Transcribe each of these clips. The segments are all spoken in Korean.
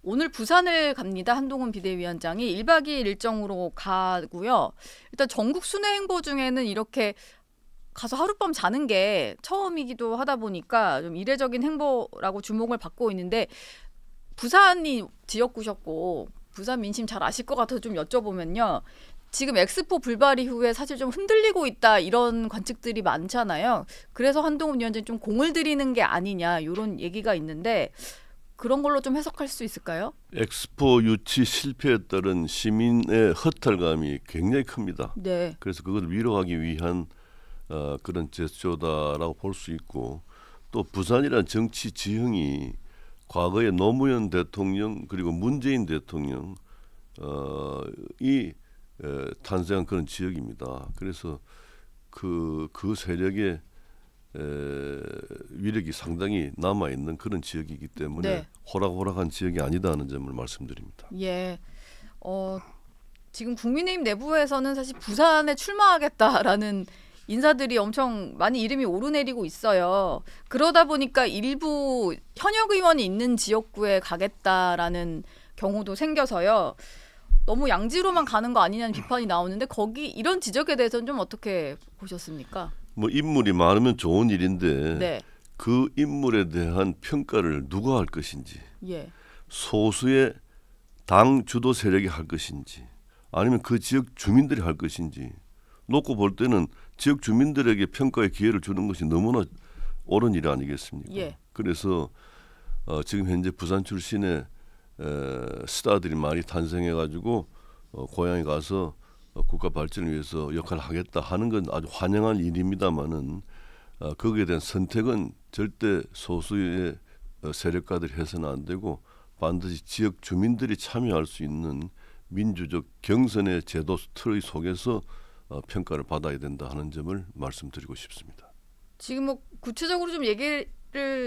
오늘 부산을 갑니다. 한동훈 비대위원장이 1박 2일 일정으로 가고요. 일단 전국 순회 행보 중에는 이렇게 가서 하룻밤 자는 게 처음이기도 하다 보니까 좀 이례적인 행보라고 주목을 받고 있는데 부산이 지역구셨고 부산 민심 잘 아실 것 같아서 좀 여쭤보면요. 지금 엑스포 불발 이후에 사실 좀 흔들리고 있다 이런 관측들이 많잖아요. 그래서 한동훈 위원장이 좀 공을 들이는 게 아니냐 이런 얘기가 있는데 그런 걸로 좀 해석할 수 있을까요? 엑스포 유치 실패에 따른 시민의 허탈감이 굉장히 큽니다. 네. 그래서 그걸 위로하기 위한 그런 제스처다라고 볼 수 있고 또 부산이라는 정치 지형이 과거에 노무현 대통령 그리고 문재인 대통령 이 탄생한 그런 지역입니다. 그래서 그 세력의 위력이 상당히 남아 있는 그런 지역이기 때문에 네. 호락호락한 지역이 아니다는 점을 말씀드립니다. 예. 지금 국민의힘 내부에서는 사실 부산에 출마하겠다라는 인사들이 엄청 많이 이름이 오르내리고 있어요. 그러다 보니까 일부 현역 의원이 있는 지역구에 가겠다라는 경우도 생겨서요. 너무 양지로만 가는 거 아니냐는 비판이 나오는데 거기 이런 지적에 대해서는 좀 어떻게 보셨습니까? 뭐 인물이 많으면 좋은 일인데 네. 그 인물에 대한 평가를 누가 할 것인지 예. 소수의 당 주도 세력이 할 것인지 아니면 그 지역 주민들이 할 것인지 놓고 볼 때는 지역 주민들에게 평가의 기회를 주는 것이 너무나 옳은 일 아니겠습니까? 예. 그래서 지금 현재 부산 출신의 스타들이 많이 탄생해가지고 고향에 가서 국가 발전을 위해서 역할을 하겠다 하는 건 아주 환영한 일입니다만은 거기에 대한 선택은 절대 소수의 세력가들이 해서는 안 되고 반드시 지역 주민들이 참여할 수 있는 민주적 경선의 제도 틀의 속에서 평가를 받아야 된다 하는 점을 말씀드리고 싶습니다. 지금 뭐 구체적으로 좀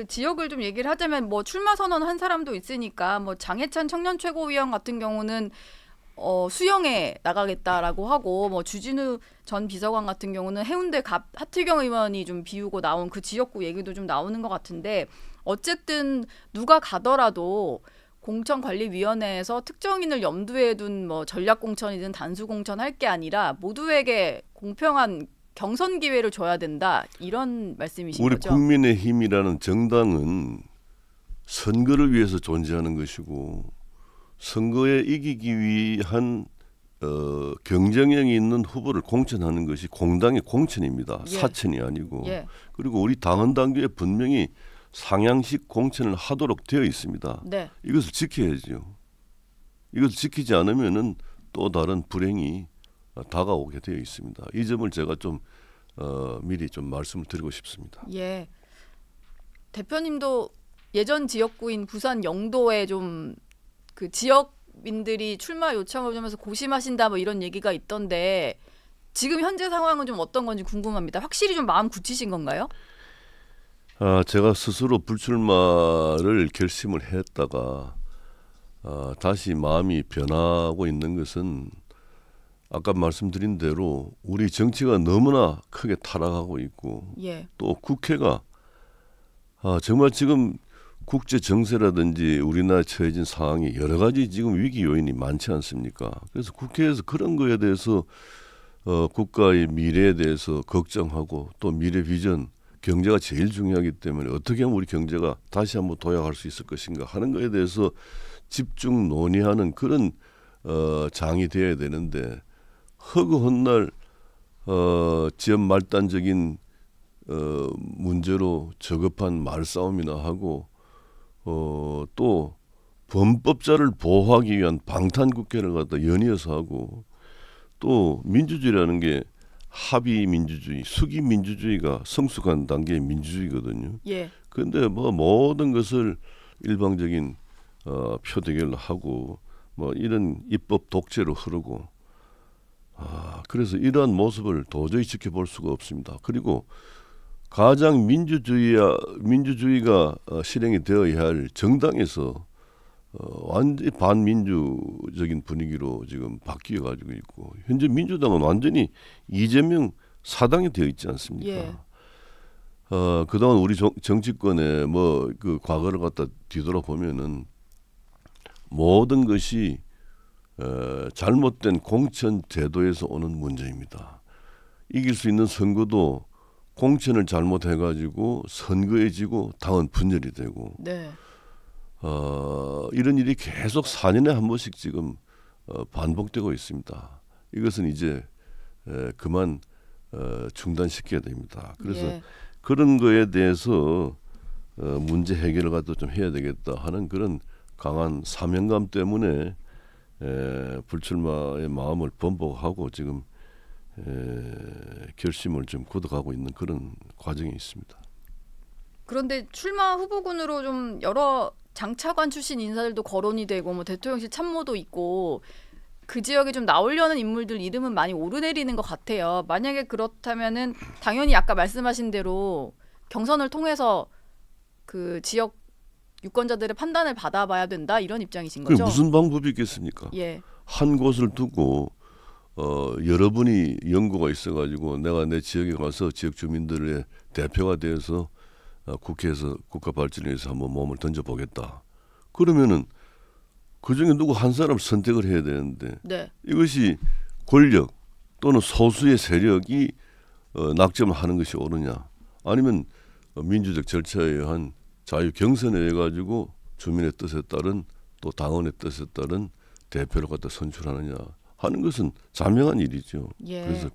지역을 좀 얘기를 하자면 뭐 출마 선언한 사람도 있으니까 뭐 장해찬 청년 최고위원 같은 경우는 수영에 나가겠다라고 하고 뭐 주진우 전 비서관 같은 경우는 해운대 하트경 의원이 좀 비우고 나온 그 지역구 얘기도 좀 나오는 것 같은데 어쨌든 누가 가더라도 공천관리위원회에서 특정인을 염두에 둔 뭐 전략공천이든 단수공천 할 게 아니라 모두에게 공평한 경선 기회를 줘야 된다 이런 말씀이신 우리 거죠? 국민의힘이라는 정당은 선거를 위해서 존재하는 것이고 선거에 이기기 위한 경쟁력이 있는 후보를 공천하는 것이 공당의 공천입니다. 예. 사천이 아니고. 예. 그리고 우리 당헌 당규에 분명히 상향식 공천을 하도록 되어 있습니다. 네. 이것을 지켜야죠. 이것을 지키지 않으면은 또 다른 불행이 다가오게 되어 있습니다. 이 점을 제가 좀 미리 좀 말씀을 드리고 싶습니다. 예. 대표님도 예전 지역구인 부산 영도에 좀 그 지역민들이 출마 요청을 하면서 고심하신다 뭐 이런 얘기가 있던데 지금 현재 상황은 좀 어떤 건지 궁금합니다. 확실히 좀 마음 굳히신 건가요? 제가 스스로 불출마를 결심을 했다가 다시 마음이 변하고 있는 것은 아까 말씀드린 대로 우리 정치가 너무나 크게 타락하고 있고 예. 또 국회가 정말 지금 국제 정세라든지 우리나라에 처해진 상황이 여러 가지 지금 위기 요인이 많지 않습니까? 그래서 국회에서 그런 거에 대해서 국가의 미래에 대해서 걱정하고 또 미래 비전 경제가 제일 중요하기 때문에 어떻게 하면 우리 경제가 다시 한번 도약할 수 있을 것인가 하는 거에 대해서 집중 논의하는 그런 장이 되어야 되는데 허구헌날 지연 말단적인 문제로 저급한 말싸움이나 하고 또 범법자를 보호하기 위한 방탄국회를 갖다 연이어서 하고 또 민주주의라는 게 합의 민주주의, 수기 민주주의가 성숙한 단계의 민주주의거든요. 예. 그런데 뭐 모든 것을 일방적인 표대결로 하고 뭐 이런 입법 독재로 흐르고 그래서 이러한 모습을 도저히 지켜볼 수가 없습니다. 그리고 가장 민주주의가 실행이 되어야 할 정당에서 완전히 반민주적인 분위기로 지금 바뀌어 가지고 있고 현재 민주당은 완전히 이재명 사당이 되어 있지 않습니까? 예. 그동안 우리 정치권의 뭐 그 과거를 갖다 뒤돌아 보면은 모든 것이 잘못된 공천 제도에서 오는 문제입니다. 이길 수 있는 선거도 공천을 잘못해가지고 선거에 지고 당은 분열이 되고 네. 이런 일이 계속 4년에 한 번씩 지금 반복되고 있습니다. 이것은 이제 그만 중단시켜야 됩니다. 그래서 예. 그런 거에 대해서 문제 해결을 갖다 좀 해야 되겠다 하는 그런 강한 사명감 때문에 불출마의 마음을 번복하고 지금 결심을 좀 굳어가고 있는 그런 과정이 있습니다. 그런데 출마 후보군으로 좀 여러 장차관 출신 인사들도 거론이 되고 뭐 대통령실 참모도 있고 그 지역에 좀 나오려는 인물들 이름은 많이 오르내리는 것 같아요. 만약에 그렇다면은 당연히 아까 말씀하신 대로 경선을 통해서 그 지역 유권자들의 판단을 받아봐야 된다 이런 입장이신 그게 거죠? 무슨 방법이 있겠습니까? 예. 한 곳을 두고 여러분이 연구가 있어가지고 내가 내 지역에 가서 지역 주민들의 대표가 되어서 국회에서 국가 발전을 위해서 한번 몸을 던져보겠다. 그러면은 그 중에 누구 한 사람 선택을 해야 되는데 네. 이것이 권력 또는 소수의 세력이 낙점을 하는 것이 옳으냐? 아니면 민주적 절차에 의한 자유 경선에 의해 가지고 주민의 뜻에 따른 또 당원의 뜻에 따른 대표를 갖다 선출하느냐 하는 것은 자명한 일이죠. 예.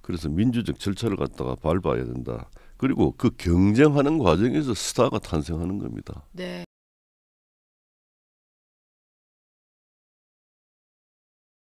그래서 민주적 절차를 갖다가 밟아야 된다. 그리고 그 경쟁하는 과정에서 스타가 탄생하는 겁니다. 네.